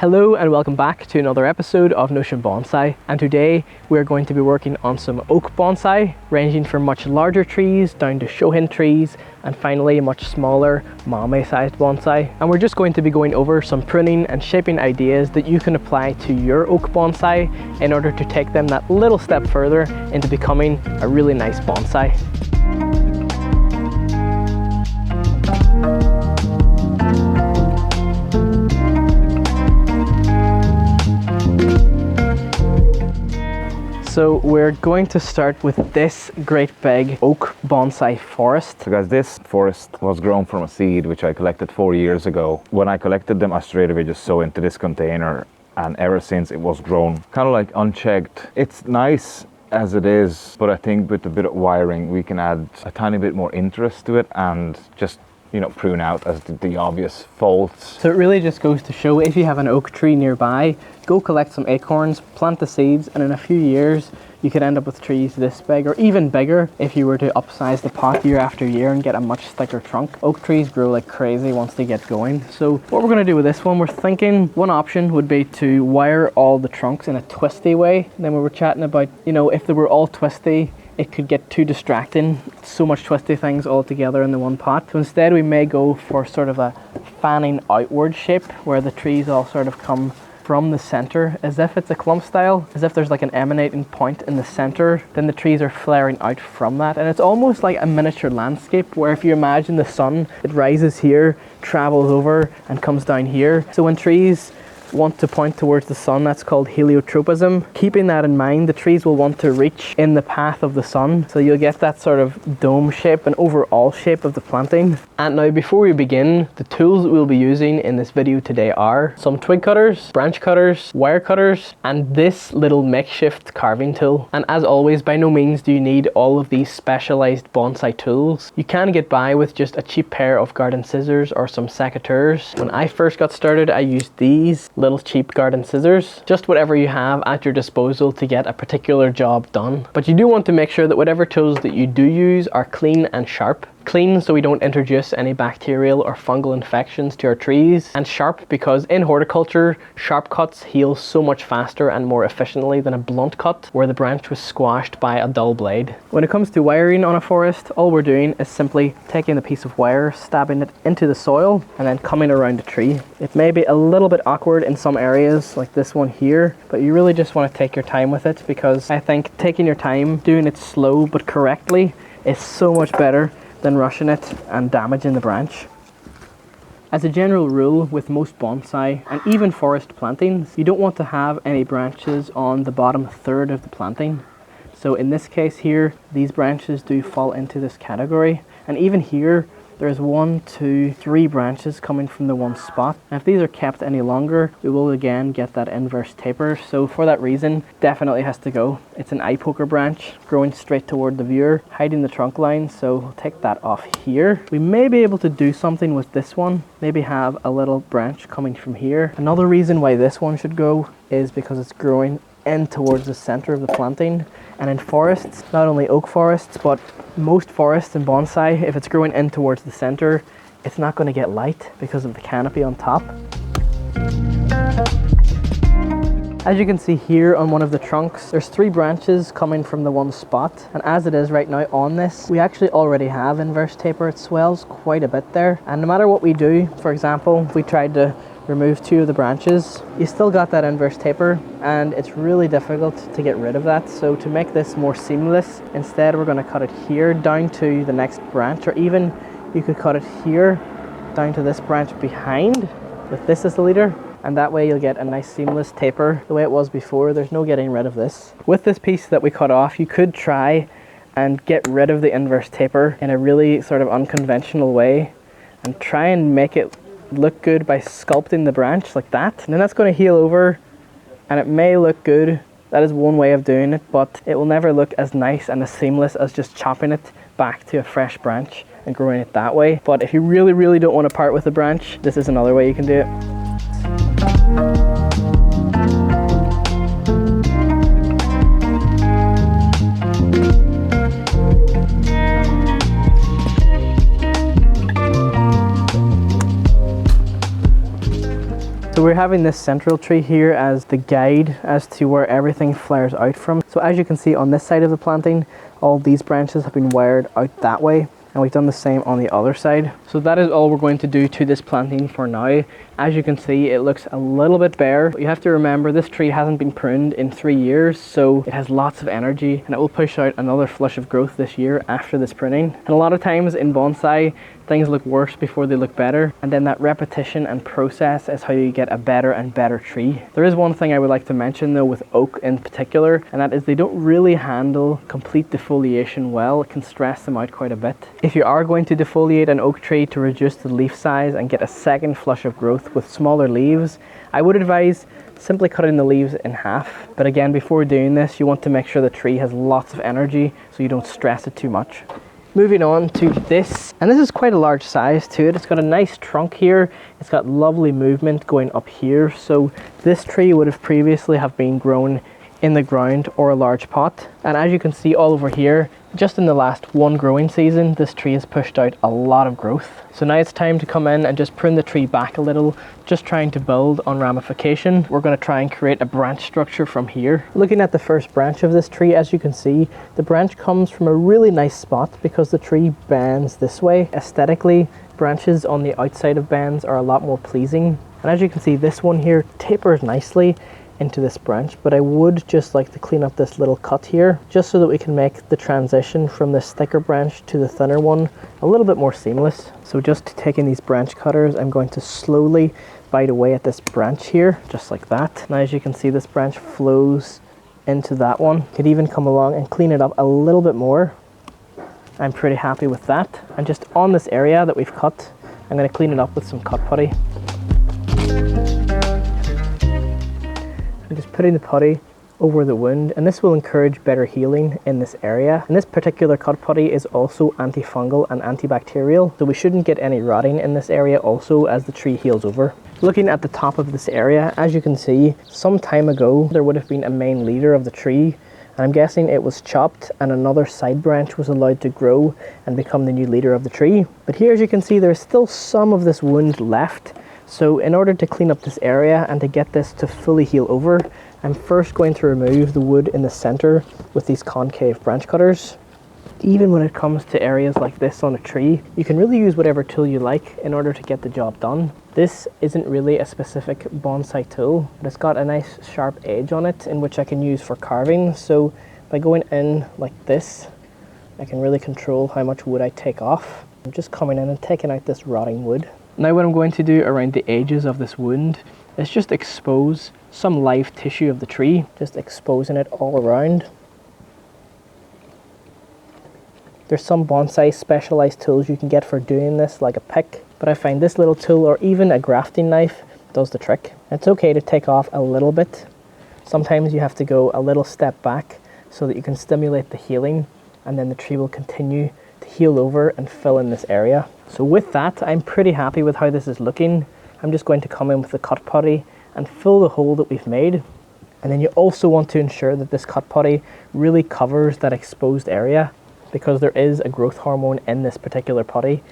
Hello and welcome back to another episode of Shohin Bonsai, and today we're going to be working on some oak bonsai ranging from much larger trees down to Shohin trees and finally much smaller Mame-sized bonsai. And we're just going to be going over some pruning and shaping ideas that you can apply to your oak bonsai in order to take them that little step further into becoming a really nice bonsai. So we're going to start with this great big oak bonsai forest. So guys, this forest was grown from a seed which I collected 4 years ago. When I collected them, I straight away just sow into this container, and ever since it was grown kind of like unchecked. It's nice as it is, but I think with a bit of wiring we can add a tiny bit more interest to it and just, you know, prune out as the obvious faults. So it really just goes to show, if you have an oak tree nearby, go collect some acorns, plant the seeds, and in a few years you could end up with trees this big or even bigger if you were to upsize the pot year after year and get a much thicker trunk. Oak trees grow like crazy once they get going. So what we're going to do with this one, we're thinking one option would be to wire all the trunks in a twisty way. And then we were chatting about, you know, if they were all twisty, it could get too distracting, so much twisty things all together in the one pot. So instead we may go for sort of a fanning outward shape where the trees all sort of come from the center, as if it's a clump style, as if there's like an emanating point in the center, then the trees are flaring out from that. And it's almost like a miniature landscape where if you imagine the sun, it rises here, travels over and comes down here. So when trees want to point towards the sun, that's called heliotropism. Keeping that in mind, the trees will want to reach in the path of the sun, so you'll get that sort of dome shape and overall shape of the planting. And now before we begin, the tools that we'll be using in this video today are some twig cutters, branch cutters, wire cutters, and this little makeshift carving tool. And as always, by no means do you need all of these specialized bonsai tools. You can get by with just a cheap pair of garden scissors or some secateurs. When I first got started, I used these little cheap garden scissors, just whatever you have at your disposal to get a particular job done. But you do want to make sure that whatever tools that you do use are clean and sharp. Clean so we don't introduce any bacterial or fungal infections to our trees, and sharp because in horticulture sharp cuts heal so much faster and more efficiently than a blunt cut where the branch was squashed by a dull blade. When it comes to wiring on a forest, all we're doing is simply taking a piece of wire, stabbing it into the soil and then coming around the tree. It may be a little bit awkward in some areas like this one here, but you really just want to take your time with it, because I think taking your time, doing it slow but correctly is so much better than rushing it and damaging the branch. As a general rule with most bonsai and even forest plantings, you don't want to have any branches on the bottom third of the planting. So in this case here, these branches do fall into this category, and even here there's 1, 2, 3 branches coming from the one spot. And if these are kept any longer, we will again get that inverse taper. So for that reason, definitely has to go. It's an eye poker branch growing straight toward the viewer, hiding the trunk line. So we'll take that off here. We may be able to do something with this one. Maybe have a little branch coming from here. Another reason why this one should go is because it's growing in towards the center of the planting. And in forests, not only oak forests, but most forests and bonsai, if it's growing in towards the center, it's not going to get light because of the canopy on top. As you can see here on one of the trunks, there's 3 branches coming from the one spot. And as it is right now on this, we actually already have inverse taper. It swells quite a bit there. And no matter what we do, for example, if we tried to remove 2 of the branches, you still got that inverse taper, and it's really difficult to get rid of that. So to make this more seamless, instead we're going to cut it here down to the next branch, or even you could cut it here down to this branch behind with this as the leader, and that way you'll get a nice seamless taper the way it was before. There's no getting rid of this. With this piece that we cut off, you could try and get rid of the inverse taper in a really sort of unconventional way and try and make it look good by sculpting the branch like that, and then that's going to heal over and it may look good. That is one way of doing it, but it will never look as nice and as seamless as just chopping it back to a fresh branch and growing it that way. But if you really don't want to part with the branch, this is another way you can do it. So we having this central tree here as the guide as to where everything flares out from. So as you can see on this side of the planting, all these branches have been wired out that way, and we've done the same on the other side. So that is all we're going to do to this planting for now. As you can see, it looks a little bit bare. But you have to remember this tree hasn't been pruned in 3 years, so it has lots of energy, and it will push out another flush of growth this year after this pruning. And a lot of times in bonsai, things look worse before they look better, and then that repetition and process is how you get a better and better tree. There is one thing I would like to mention though with oak in particular, and that is they don't really handle complete defoliation well. It can stress them out quite a bit. If you are going to defoliate an oak tree to reduce the leaf size and get a second flush of growth with smaller leaves, I would advise simply cutting the leaves in half. But again, before doing this, you want to make sure the tree has lots of energy so you don't stress it too much. Moving on to this, and this is quite a large size to it. It's got a nice trunk here. It's got lovely movement going up here. So this tree would have previously have been grown in the ground or a large pot. And as you can see all over here, just in the last one growing season, this tree has pushed out a lot of growth. So now it's time to come in and just prune the tree back a little, just trying to build on ramification. We're going to try and create a branch structure from here. Looking at the first branch of this tree, as you can see, the branch comes from a really nice spot because the tree bends this way. Aesthetically, branches on the outside of bends are a lot more pleasing. And as you can see, this one here tapers nicely into this branch, but I would just like to clean up this little cut here just so that we can make the transition from this thicker branch to the thinner one a little bit more seamless. So just taking these branch cutters, I'm going to slowly bite away at this branch here, just like that. Now as you can see, this branch flows into that one. Could even come along and clean it up a little bit more. I'm pretty happy with that. And just on this area that we've cut, I'm going to clean it up with some cut putty. I'm just putting the putty over the wound, and this will encourage better healing in this area. And this particular cut putty is also antifungal and antibacterial, so we shouldn't get any rotting in this area also as the tree heals over. Looking at the top of this area, as you can see, some time ago there would have been a main leader of the tree, and I'm guessing it was chopped and another side branch was allowed to grow and become the new leader of the tree. But here, as you can see, there's still some of this wound left. So in order to clean up this area and to get this to fully heal over, I'm first going to remove the wood in the center with these concave branch cutters. Even when it comes to areas like this on a tree, you can really use whatever tool you like in order to get the job done. This isn't really a specific bonsai tool, but it's got a nice sharp edge on it in which I can use for carving. So by going in like this, I can really control how much wood I take off. I'm just coming in and taking out this rotting wood. Now what I'm going to do around the edges of this wound is just expose some live tissue of the tree, just exposing it all around. There's some bonsai specialized tools you can get for doing this, like a pick, but I find this little tool or even a grafting knife does the trick. It's okay to take off a little bit. Sometimes you have to go a little step back so that you can stimulate the healing, and then the tree will continue to heal over and fill in this area. So with that, I'm pretty happy with how this is looking. I'm just going to come in with the cut putty and fill the hole that we've made. And then you also want to ensure that this cut putty really covers that exposed area, because there is a growth hormone in this particular putty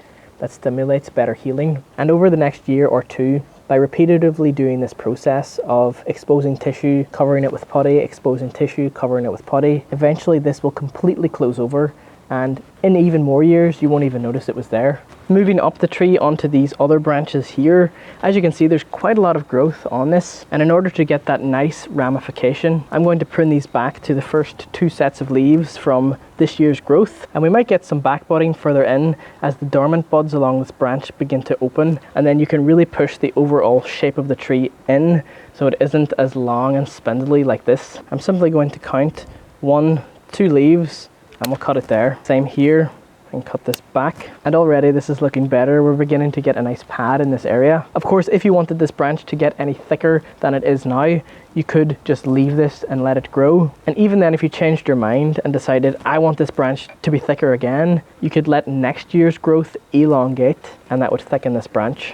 that stimulates better healing. And over the next year or two, by repetitively doing this process of exposing tissue, covering it with putty, exposing tissue, covering it with putty, eventually this will completely close over, and in even more years you won't even notice it was there. Moving up the tree onto these other branches here, as you can see there's quite a lot of growth on this, and in order to get that nice ramification, I'm going to prune these back to the first 2 sets of leaves from this year's growth, and we might get some back budding further in as the dormant buds along this branch begin to open, and then you can really push the overall shape of the tree in so it isn't as long and spindly like this. I'm simply going to count 1, 2 leaves, and we'll cut it there. Same here, and cut this back. And already this is looking better. We're beginning to get a nice pad in this area. Of course, if you wanted this branch to get any thicker than it is now, you could just leave this and let it grow. And even then, if you changed your mind and decided, I want this branch to be thicker again, you could let next year's growth elongate, and that would thicken this branch.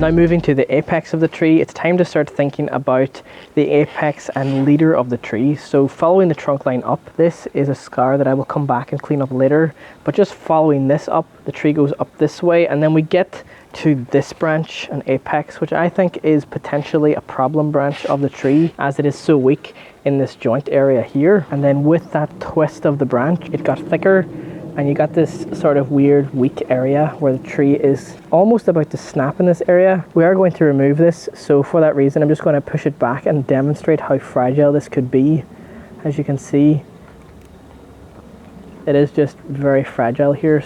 Now moving to the apex of the tree, it's time to start thinking about the apex and leader of the tree. So following the trunk line up, this is a scar that I will come back and clean up later, but just following this up, the tree goes up this way, and then we get to this branch, an apex, which I think is potentially a problem branch of the tree as it is so weak in this joint area here. And then with that twist of the branch, it got thicker and you got this sort of weird weak area where the tree is almost about to snap in this area. We are going to remove this, so for that reason I'm just going to push it back and demonstrate how fragile this could be. As you can see, it is just very fragile here.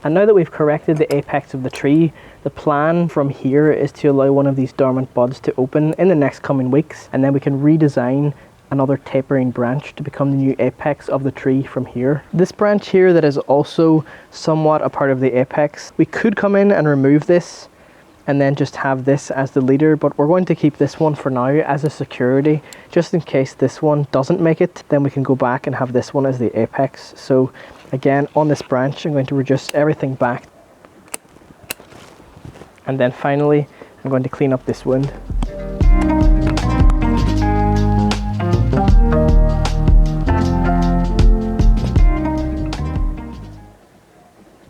And now that we've corrected the apex of the tree, the plan from here is to allow one of these dormant buds to open in the next coming weeks, and then we can redesign another tapering branch to become the new apex of the tree from here. This branch here that is also somewhat a part of the apex, we could come in and remove this and then just have this as the leader, but we're going to keep this one for now as a security, just in case this one doesn't make it. Then we can go back and have this one as the apex. So again, on this branch I'm going to reduce everything back, and then finally I'm going to clean up this wound.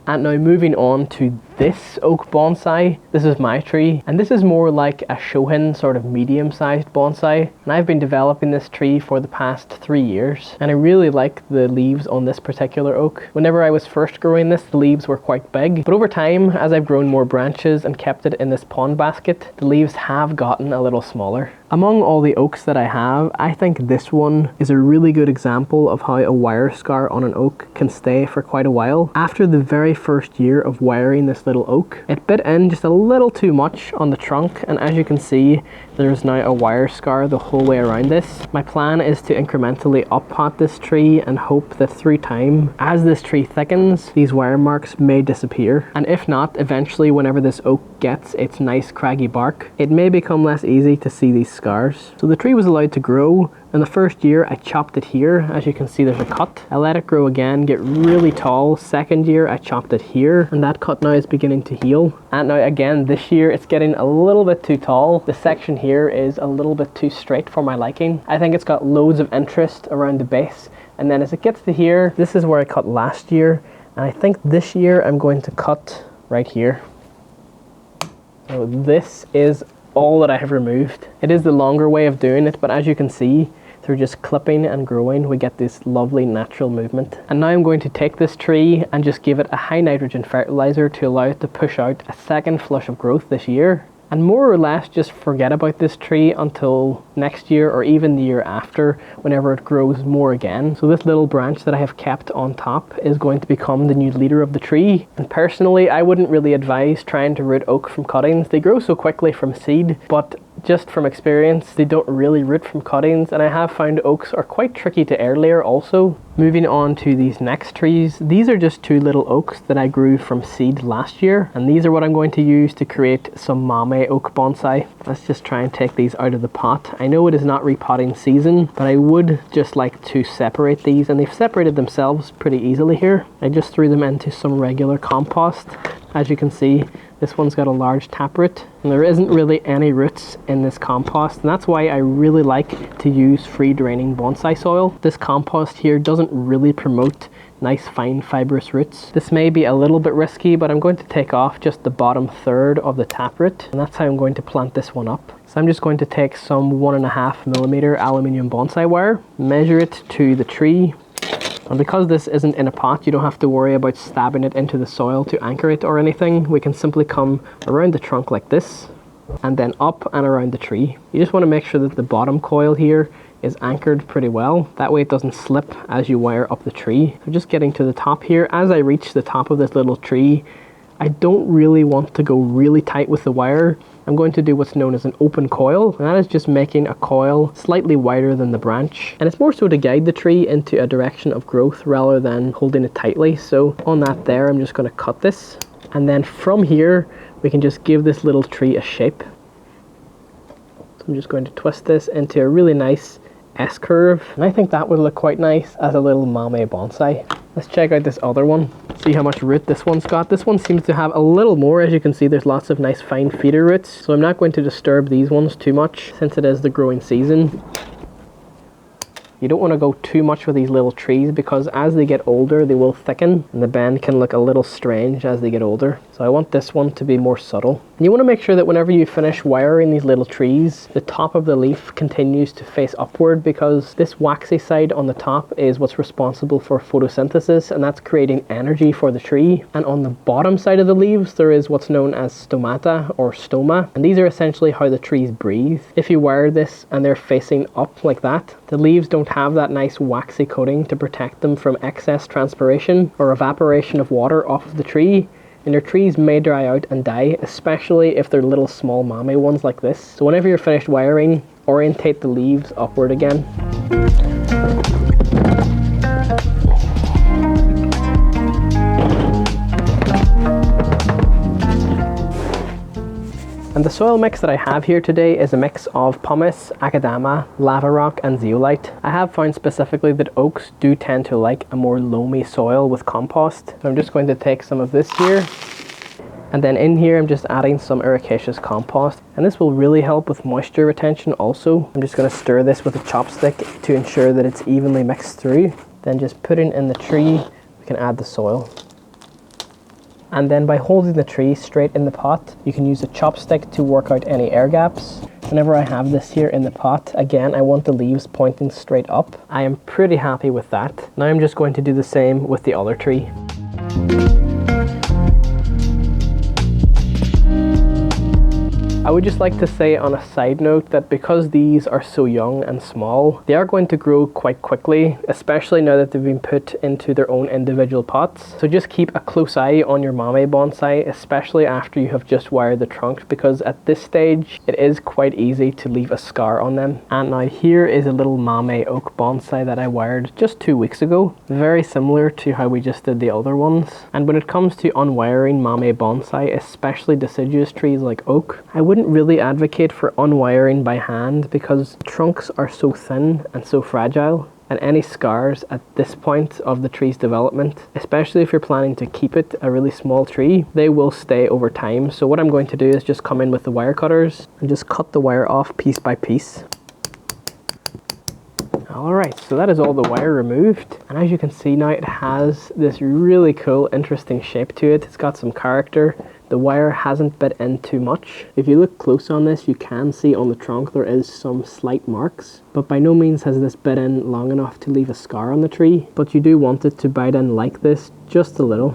And now moving on to this oak bonsai. This is my tree, and this is more like a Shohin sort of medium-sized bonsai. And I've been developing this tree for the past 3 years, and I really like the leaves on this particular oak. Whenever I was first growing this, the leaves were quite big, but over time, as I've grown more branches and kept it in this pond basket, the leaves have gotten a little smaller. Among all the oaks that I have, I think this one is a really good example of how a wire scar on an oak can stay for quite a while. After the very first year of wiring this little oak, it bit in just a little too much on the trunk, and as you can see, there's now a wire scar the whole way around this. My plan is to incrementally up pot this tree and hope that through time, as this tree thickens, these wire marks may disappear. And if not, eventually whenever this oak gets its nice craggy bark, it may become less easy to see these scars. So the tree was allowed to grow. In the first year, I chopped it here. As you can see, there's a cut. I let it grow again, get really tall. Second year, I chopped it here, and that cut now is beginning to heal. And now again, this year, it's getting a little bit too tall. The section here is a little bit too straight for my liking. I think it's got loads of interest around the base. And then as it gets to here, this is where I cut last year. And I think this year, I'm going to cut right here. So this is all that I have removed. It is the longer way of doing it, but as you can see, through just clipping and growing, we get this lovely natural movement. And now I'm going to take this tree and just give it a high nitrogen fertilizer to allow it to push out a second flush of growth this year. And more or less just forget about this tree until next year or even the year after, whenever it grows more again. So this little branch that I have kept on top is going to become the new leader of the tree. And personally, I wouldn't really advise trying to root oak from cuttings. They grow so quickly from seed, but just from experience, they don't really root from cuttings, and I have found oaks are quite tricky to air layer also. Moving on to these next trees, these are just 2 little oaks that I grew from seed last year, and these are what I'm going to use to create some Mame oak bonsai. Let's just try and take these out of the pot. I know it is not repotting season, but I would just like to separate these, and they've separated themselves pretty easily here. I just threw them into some regular compost. As you can see, this one's got a large taproot, and there isn't really any roots in this compost, and that's why I really like to use free draining bonsai soil. This compost here doesn't really promote nice fine fibrous roots. This may be a little bit risky, but I'm going to take off just the bottom third of the taproot, and that's how I'm going to plant this one up. So I'm just going to take some 1.5mm aluminium bonsai wire, measure it to the tree. And because this isn't in a pot, you don't have to worry about stabbing it into the soil to anchor it or anything. We can simply come around the trunk like this, and then up and around the tree. You just want to make sure that the bottom coil here is anchored pretty well. That way it doesn't slip as you wire up the tree. So just getting to the top here, as I reach the top of this little tree, I don't really want to go really tight with the wire. I'm going to do what's known as an open coil, and that is just making a coil slightly wider than the branch. And it's more so to guide the tree into a direction of growth rather than holding it tightly. So on that there, I'm just going to cut this. And then from here, we can just give this little tree a shape. So I'm just going to twist this into a really nice S-curve. And I think that would look quite nice as a little Mame bonsai. Let's check out this other one. See how much root this one's got. This one seems to have a little more. As you can see, there's lots of nice fine feeder roots. So I'm not going to disturb these ones too much since it is the growing season. You don't want to go too much with these little trees because as they get older, they will thicken and the bend can look a little strange as they get older. So So I want this one to be more subtle. And you want to make sure that whenever you finish wiring these little trees, the top of the leaf continues to face upward, because this waxy side on the top is what's responsible for photosynthesis, and that's creating energy for the tree. And on the bottom side of the leaves, there is what's known as stomata or stoma, and these are essentially how the trees breathe. If you wire this and they're facing up like that, the leaves don't have that nice waxy coating to protect them from excess transpiration or evaporation of water off of the tree, and your trees may dry out and die, especially if they're little small mame ones like this. So whenever you're finished wiring, orientate the leaves upward again. And the soil mix that I have here today is a mix of pumice, akadama, lava rock and zeolite. I have found specifically that oaks do tend to like a more loamy soil with compost. So I'm just going to take some of this here, and then in here I'm just adding some ericaceous compost, and this will really help with moisture retention also. I'm just going to stir this with a chopstick to ensure that it's evenly mixed through. Then just putting in the tree, we can add the soil. And then by holding the tree straight in the pot, you can use a chopstick to work out any air gaps. Whenever I have this here in the pot, again, I want the leaves pointing straight up. I am pretty happy with that. Now I'm just going to do the same with the other tree. I would just like to say on a side note that because these are so young and small, they are going to grow quite quickly, especially now that they've been put into their own individual pots. So just keep a close eye on your mame bonsai, especially after you have just wired the trunk, because at this stage it is quite easy to leave a scar on them. And now here is a little mame oak bonsai that I wired just 2 weeks ago, very similar to how we just did the other ones. And when it comes to unwiring mame bonsai, especially deciduous trees like oak, I wouldn't really advocate for unwiring by hand because trunks are so thin and so fragile, and any scars at this point of the tree's development, especially if you're planning to keep it a really small tree, they will stay over time. So what I'm going to do is just come in with the wire cutters and just cut the wire off piece by piece. Alright, so that is all the wire removed, and as you can see now, it has this really cool, interesting shape to it. It's got some character. The wire hasn't bit in too much. If you look close on this, you can see on the trunk there is some slight marks, but by no means has this bit in long enough to leave a scar on the tree. But you do want it to bite in like this, just a little.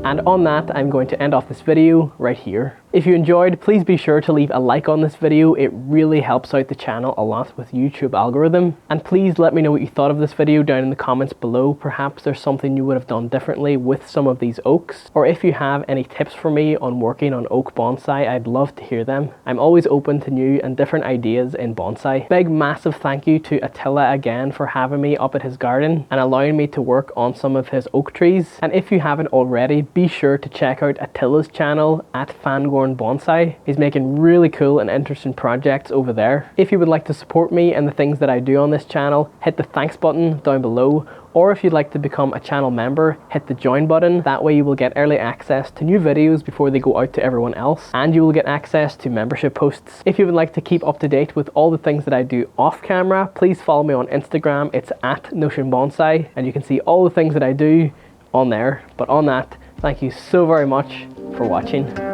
And on that, I'm going to end off this video right here. If you enjoyed, please be sure to leave a like on this video. It really helps out the channel a lot with YouTube algorithm. And please let me know what you thought of this video down in the comments below. Perhaps there's something you would have done differently with some of these oaks. Or if you have any tips for me on working on oak bonsai, I'd love to hear them. I'm always open to new and different ideas in bonsai. Big massive thank you to Attila again for having me up at his garden and allowing me to work on some of his oak trees. And if you haven't already, be sure to check out Attila's channel at Fangorn Bonsai. He's making really cool and interesting projects over there. If you would like to support me and the things that I do on this channel, hit the thanks button down below. Or if you'd like to become a channel member, hit the join button. That way you will get early access to new videos before they go out to everyone else, and you will get access to membership posts. If you would like to keep up to date with all the things that I do off camera, please follow me on Instagram. It's at Shohin Bonsai, and you can see all the things that I do on there. But on that, thank you so very much for watching.